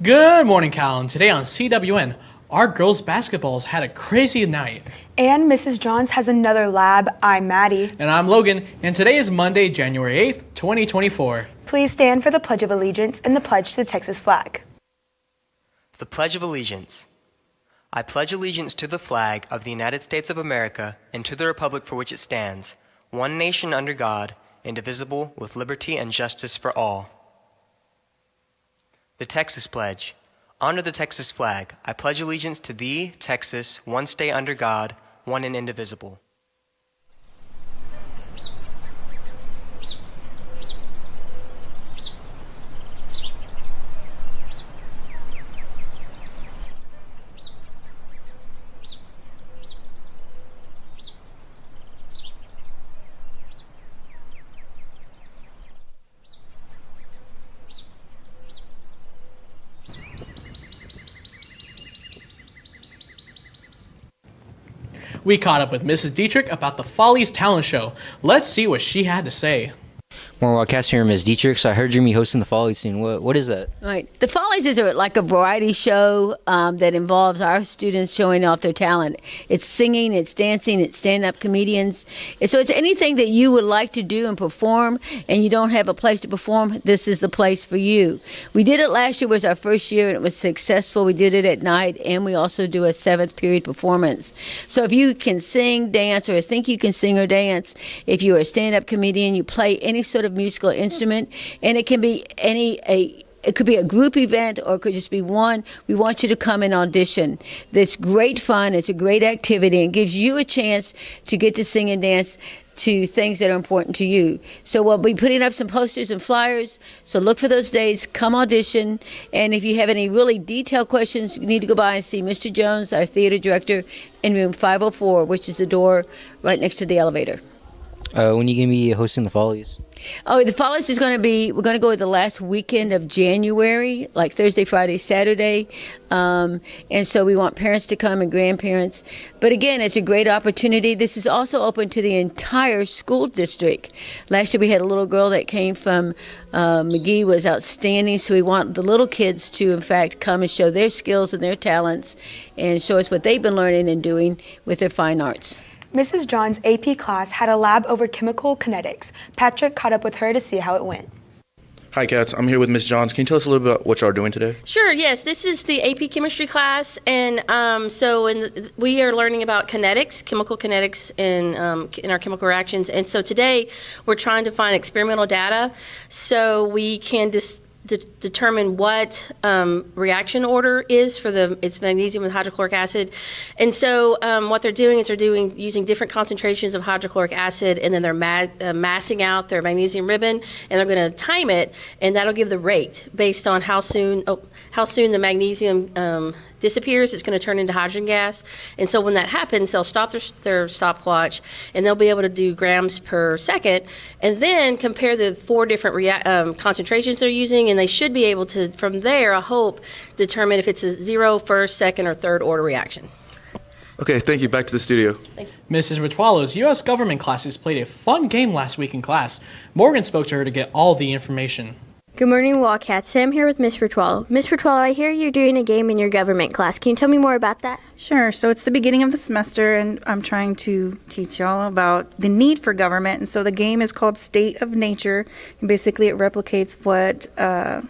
Good morning, Calallen. Today on CWN, our girls' basketballs had a crazy night. And Mrs. Johns has another lab. I'm Maddie. And I'm Logan, and today is Monday, January 8th, 2024. Please stand for the Pledge of Allegiance and the pledge to the Texas flag. The Pledge of Allegiance. I pledge allegiance to the flag of the United States of America and to the republic for which it stands, one nation under God, indivisible, with liberty and justice for all. The Texas Pledge. Under the Texas flag, I pledge allegiance to thee, Texas, one state under God, one and indivisible. We caught up with Mrs. Dietrich about the Folly's talent show. Let's see what she had to say. More Wildcats here, Ms. Dietrich. So I heard you're hosting the Folly scene. What is that? Right. The Follies is like a variety show that involves our students showing off their talent. It's singing, it's dancing, it's stand-up comedians. And so it's anything that you would like to do and perform and you don't have a place to perform, this is the place for you. We did it last year, was our first year, and it was successful. We did it at night, and we also do a 7th period performance. So if you can sing, dance, or think you can sing or dance, if you're a stand-up comedian, you play any sort of musical instrument, and it can be it could be a group event or it could just be one. We want you to come and audition. It's great fun. It's a great activity and gives you a chance to get to sing and dance to things that are important to you. So we'll be putting up some posters and flyers. So look for those days, come audition. And if you have any really detailed questions, you need to go by and see Mr. Jones, our theater director, in room 504, which is the door right next to the elevator. When are you going to be hosting the Follies? Oh, the Follies is going to be, we're going to go with the last weekend of January, like Thursday, Friday, Saturday. And so we want parents to come and grandparents. But again, it's a great opportunity. This is also open to the entire school district. Last year we had a little girl that came from McGee, was outstanding. So we want the little kids to, in fact, come and show their skills and their talents and show us what they've been learning and doing with their fine arts. Mrs. John's AP class had a lab over chemical kinetics. Patrick caught up with her to see how it went. Hi, Cats. I'm here with Ms. Johns. Can you tell us a little bit about what y'all are doing today? Sure, yes. This is the AP chemistry class, and we are learning about kinetics, chemical kinetics in our chemical reactions. And so today we're trying to find experimental data so we can determine what reaction order is for its magnesium with hydrochloric acid. And so what they're doing is using different concentrations of hydrochloric acid, and then they're massing out their magnesium ribbon, and they're going to time it, and that'll give the rate based on how soon the magnesium disappears. It's going to turn into hydrogen gas. And so when that happens, they'll stop their stopwatch, and they'll be able to do grams per second, and then compare the 4 different concentrations they're using, and they should be able to, from there, I hope, determine if it's a 0, 1st, 2nd, or 3rd order reaction. Okay, thank you. Back to the studio. Mrs. Ritualo's U.S. government classes played a fun game last week in class. Morgan spoke to her to get all the information. Good morning, Wildcats. Sam here with Miss Ritualo. Miss Ritualo, I hear you're doing a game in your government class. Can you tell me more about that? Sure. So it's the beginning of the semester, and I'm trying to teach y'all about the need for government. And so the game is called State of Nature. And basically, it replicates what a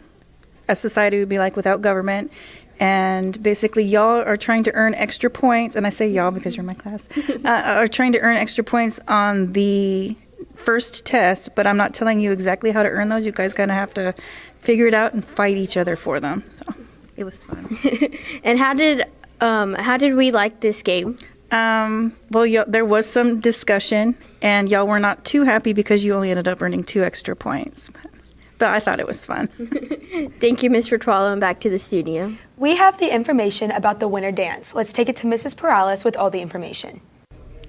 society would be like without government. And basically, y'all are trying to earn extra points, and I say y'all because you're in my class, are trying to earn extra points on the first test, but I'm not telling you exactly how to earn those. You guys kind of have to figure it out and fight each other for them. So it was fun. And how did we like this game? Well, there was some discussion, and y'all were not too happy because you only ended up earning 2 extra points. But I thought it was fun. Thank you, Ms. Ritualo, and back to the studio. We have the information about the winter dance. Let's take it to Mrs. Perales with all the information.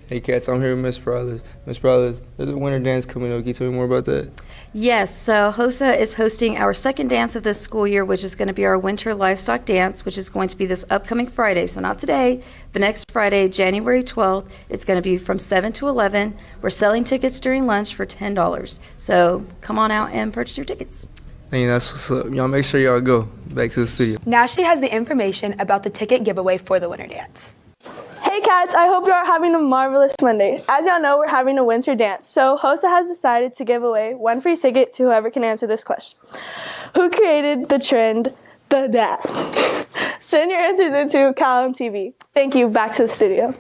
Hey Cats, I'm here with Miss Perales. Miss Perales, there's a winter dance coming up. Can you tell me more about that? Yes, so HOSA is hosting our second dance of this school year, which is going to be our winter livestock dance, which is going to be this upcoming Friday. So not today, but next Friday, January 12th. It's going to be from 7 to 11. We're selling tickets during lunch for $10. So come on out and purchase your tickets. Hey, that's what's up. Y'all make sure y'all go back to the studio. Now she has the information about the ticket giveaway for the winter dance. Hey cats, I hope you are having a marvelous Monday. As y'all know, we're having a winter dance, so HOSA has decided to give away one free ticket to whoever can answer this question. Who created the trend, the dance? Send your answers into Calallen TV. Thank you, back to the studio.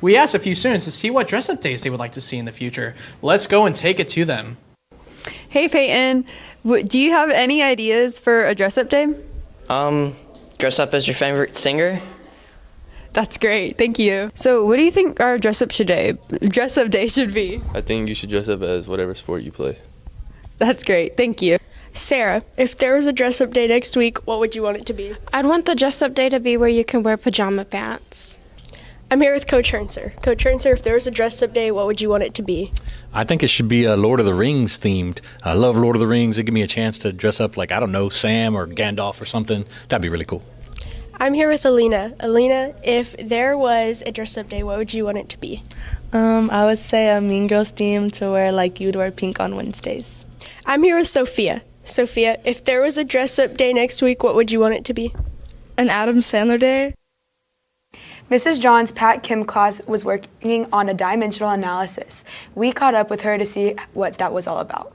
We asked a few students to see what dress-up days they would like to see in the future. Let's go and take it to them. Hey Peyton, do you have any ideas for a dress-up day? Dress up as your favorite singer. That's great, thank you. So what do you think our dress-up day should be? I think you should dress up as whatever sport you play. That's great, thank you. Sarah, if there was a dress-up day next week, what would you want it to be? I'd want the dress-up day to be where you can wear pajama pants. I'm here with Coach Hernser. Coach Hernser, if there was a dress-up day, what would you want it to be? I think it should be Lord of the Rings themed. I love Lord of the Rings. It'd give me a chance to dress up like, I don't know, Sam or Gandalf or something. That'd be really cool. I'm here with Alina. Alina, if there was a dress-up day, what would you want it to be? I would say a Mean Girls theme to wear like you'd wear pink on Wednesdays. I'm here with Sophia. Sophia, if there was a dress-up day next week, what would you want it to be? An Adam Sandler day. Mrs. John's Pat Kim class was working on a dimensional analysis. We caught up with her to see what that was all about.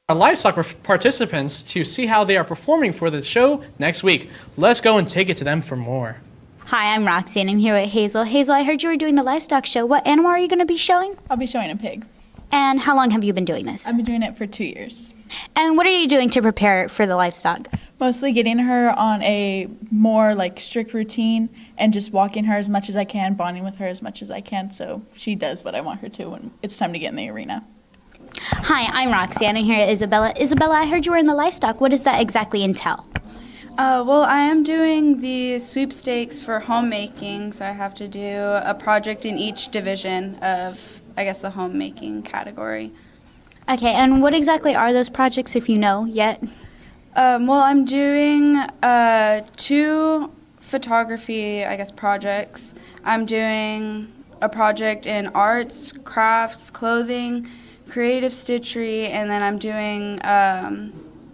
Our livestock participants to see how they are performing for the show next week. Let's go and take it to them for more. Hi, I'm Roxy and I'm here with Hazel. Hazel, I heard you were doing the livestock show. What animal are you going to be showing? I'll be showing a pig. And how long have you been doing this? I've been doing it for 2 years. And what are you doing to prepare for the livestock? Mostly getting her on a more strict routine and just walking her as much as I can, bonding with her as much as I can so she does what I want her to when it's time to get in the arena. Hi, I'm Roxy and I'm here with Isabella. Isabella, I heard you were in the livestock. What does that exactly entail? Well, I am doing the sweepstakes for homemaking, so I have to do a project in each division of, I guess, the homemaking category. Okay, and what exactly are those projects, if you know yet? Well, I'm doing 2 photography, I guess, projects. I'm doing a project in arts, crafts, clothing, creative stitchery, and then I'm doing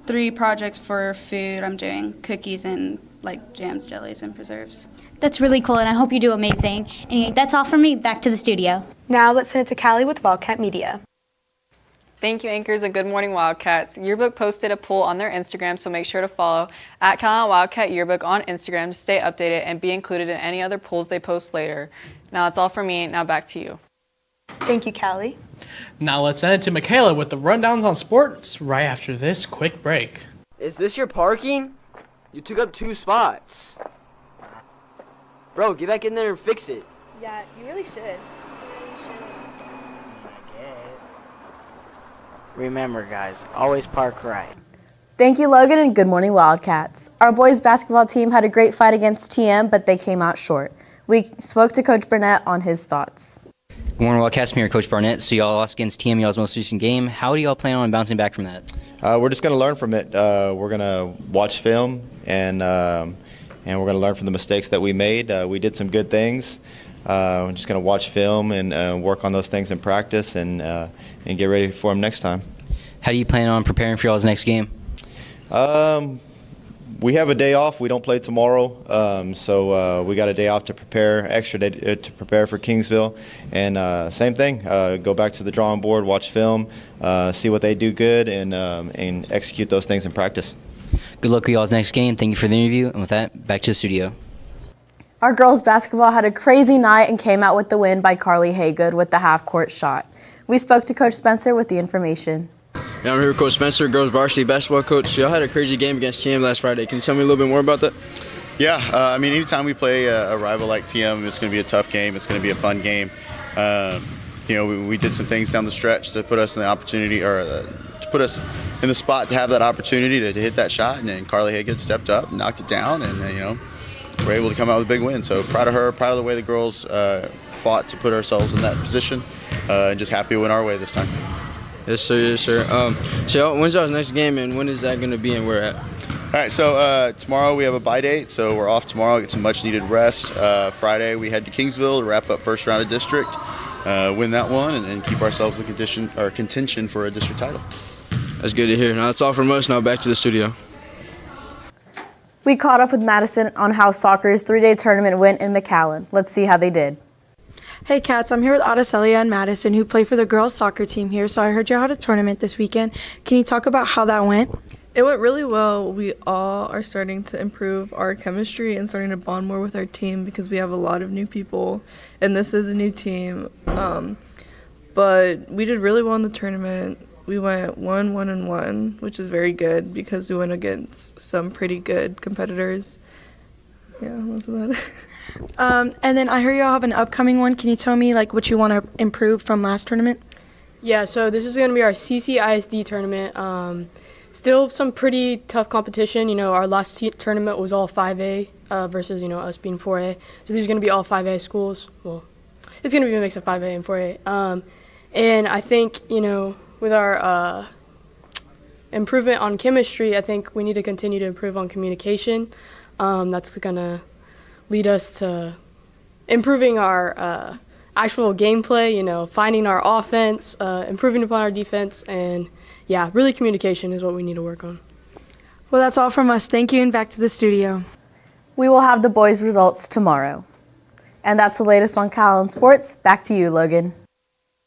3 projects for food. I'm doing cookies and jams, jellies, and preserves. That's really cool, and I hope you do amazing. Anyway, that's all from me. Back to the studio. Now let's send it to Callie with Wildcat Media. Thank you, anchors, and good morning, Wildcats. Yearbook posted a poll on their Instagram, so make sure to follow at Calallen Wildcat Yearbook on Instagram to stay updated and be included in any other polls they post later. Now that's all from me. Now back to you. Thank you, Callie. Now let's send it to Michaela with the rundowns on sports right after this quick break. Is this your parking? You took up 2 spots. Bro, get back in there and fix it. Yeah, you really should. Remember, guys, always park right. Thank you, Logan, and good morning, Wildcats. Our boys basketball team had a great fight against TM, but they came out short. We spoke to Coach Burnett on his thoughts. Good morning, Wildcats. I'm here, Coach Barnett. So y'all lost against TM, y'all's most recent game. How do y'all plan on bouncing back from that? We're just going to learn from it. We're going to watch film, and we're going to learn from the mistakes that we made. We did some good things. We're just going to watch film and work on those things in practice and get ready for them next time. How do you plan on preparing for y'all's next game? We have a day off. We don't play tomorrow, so we got a day off to prepare, extra day to prepare for Kingsville. And same thing, go back to the drawing board, watch film, see what they do good, and execute those things in practice. Good luck with y'all's next game. Thank you for the interview. And with that, back to the studio. Our girls basketball had a crazy night and came out with the win by Carly Haygood with the half-court shot. We spoke to Coach Spencer with the information. Yeah, I'm here with Coach Spencer, girls varsity basketball coach. Y'all had a crazy game against TM last Friday. Can you tell me a little bit more about that? Yeah, I mean, anytime we play a rival like TM, it's going to be a tough game. It's going to be a fun game. We did some things down the stretch to put us in the opportunity, or to put us in the spot to have that opportunity to hit that shot. And then Carly Haygood stepped up and knocked it down, and we're able to come out with a big win. So proud of her, proud of the way the girls fought to put ourselves in that position, and just happy we went our way this time. Yes, sir. Yes, sir. So when's our next game, and when is that going to be, and where at? All right, so tomorrow we have a bye date, so we're off tomorrow, get some much-needed rest. Friday we head to Kingsville to wrap up first round of district, win that one, and keep ourselves in contention for a district title. That's good to hear. Now that's all from us. Now back to the studio. We caught up with Madison on how soccer's 3-day tournament went in McAllen. Let's see how they did. Hey Cats, I'm here with Adacelia and Madison who play for the girls soccer team here. So I heard you had a tournament this weekend. Can you talk about how that went? It went really well. We all are starting to improve our chemistry and starting to bond more with our team because we have a lot of new people and this is a new team. But we did really well in the tournament. We went 1-1-1, which is very good because we went against some pretty good competitors. Yeah, that's about it. And then I heard y'all have an upcoming one. Can you tell me like what you want to improve from last tournament? Yeah, so this is going to be our CC ISD tournament. Still some pretty tough competition. You know, our last tournament was all 5A versus, you know, us being 4A. So these are going to be all 5A schools. Well, it's going to be a mix of 5A and 4A. And I think, you know, with our improvement on chemistry, I think we need to continue to improve on communication. That's going to lead us to improving our actual gameplay, you know, finding our offense, improving upon our defense, and yeah, really communication is what we need to work on. Well, that's all from us. Thank you, and back to the studio. We will have the boys' results tomorrow. And that's the latest on Calallen Sports. Back to you, Logan.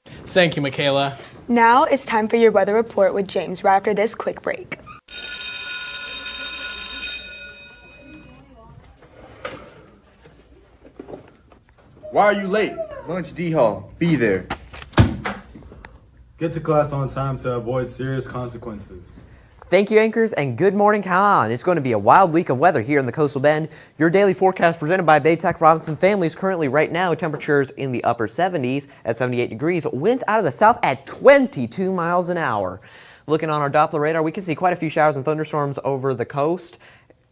Thank you, Michaela. Now it's time for your weather report with James right after this quick break. Why are you late? Lunch D-Hall. Be there. Get to class on time to avoid serious consequences. Thank you, anchors, and good morning, Calallen. It's going to be a wild week of weather here in the Coastal Bend. Your daily forecast presented by Baytech Robinson Families. Currently, right now, temperatures in the upper 70s at 78 degrees. Winds out of the south at 22 miles an hour. Looking on our Doppler radar, we can see quite a few showers and thunderstorms over the coast.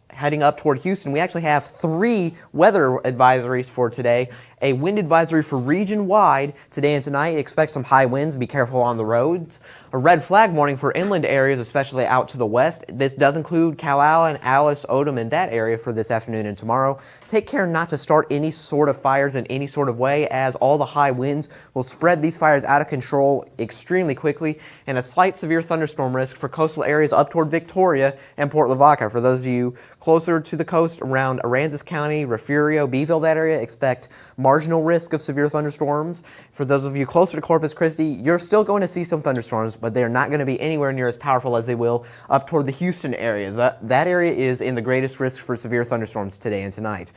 Heading up toward Houston, we actually have 3 weather advisories for today. A wind advisory for region-wide today and tonight. Expect some high winds. Be careful on the roads. A red flag warning for inland areas, especially out to the west. This does include Calallen, Alice, Odom, and that area for this afternoon and tomorrow. Take care not to start any sort of fires in any sort of way, as all the high winds will spread these fires out of control extremely quickly, and a slight severe thunderstorm risk for coastal areas up toward Victoria and Port Lavaca. For those of you closer to the coast around Aransas County, Refugio, Beeville, that area, expect marginal risk of severe thunderstorms. For those of you closer to Corpus Christi, you're still going to see some thunderstorms, but they're not going to be anywhere near as powerful as they will up toward the Houston area. That area is in the greatest risk for severe thunderstorms today and tonight.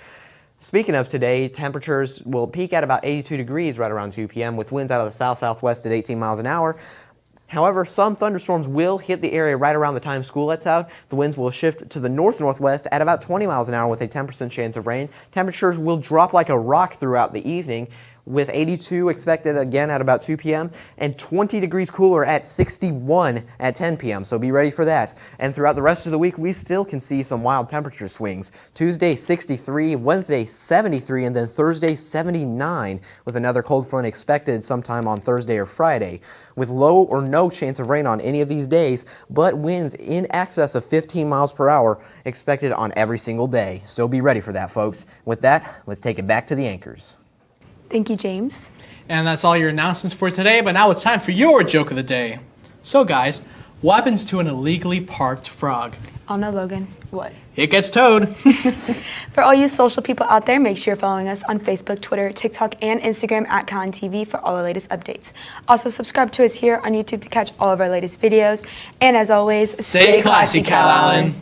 Speaking of today, temperatures will peak at about 82 degrees right around 2 p.m. with winds out of the south-southwest at 18 miles an hour. However, some thunderstorms will hit the area right around the time school lets out. The winds will shift to the north-northwest at about 20 miles an hour with a 10% chance of rain. Temperatures will drop like a rock throughout the evening, with 82 expected again at about 2 p.m. and 20 degrees cooler at 61 at 10 p.m. So be ready for that. And throughout the rest of the week, we still can see some wild temperature swings. Tuesday, 63, Wednesday, 73, and then Thursday, 79, with another cold front expected sometime on Thursday or Friday, with low or no chance of rain on any of these days, but winds in excess of 15 miles per hour expected on every single day. So be ready for that, folks. With that, let's take it back to the anchors. Thank you, James. And that's all your announcements for today, but now it's time for your joke of the day. So guys, what happens to an illegally parked frog? Oh no, Logan. What? It gets towed. For all you social people out there, make sure you're following us on Facebook, Twitter, TikTok, and Instagram at CalallenTV for all the latest updates. Also, subscribe to us here on YouTube to catch all of our latest videos. And as always, stay classy, Calallen.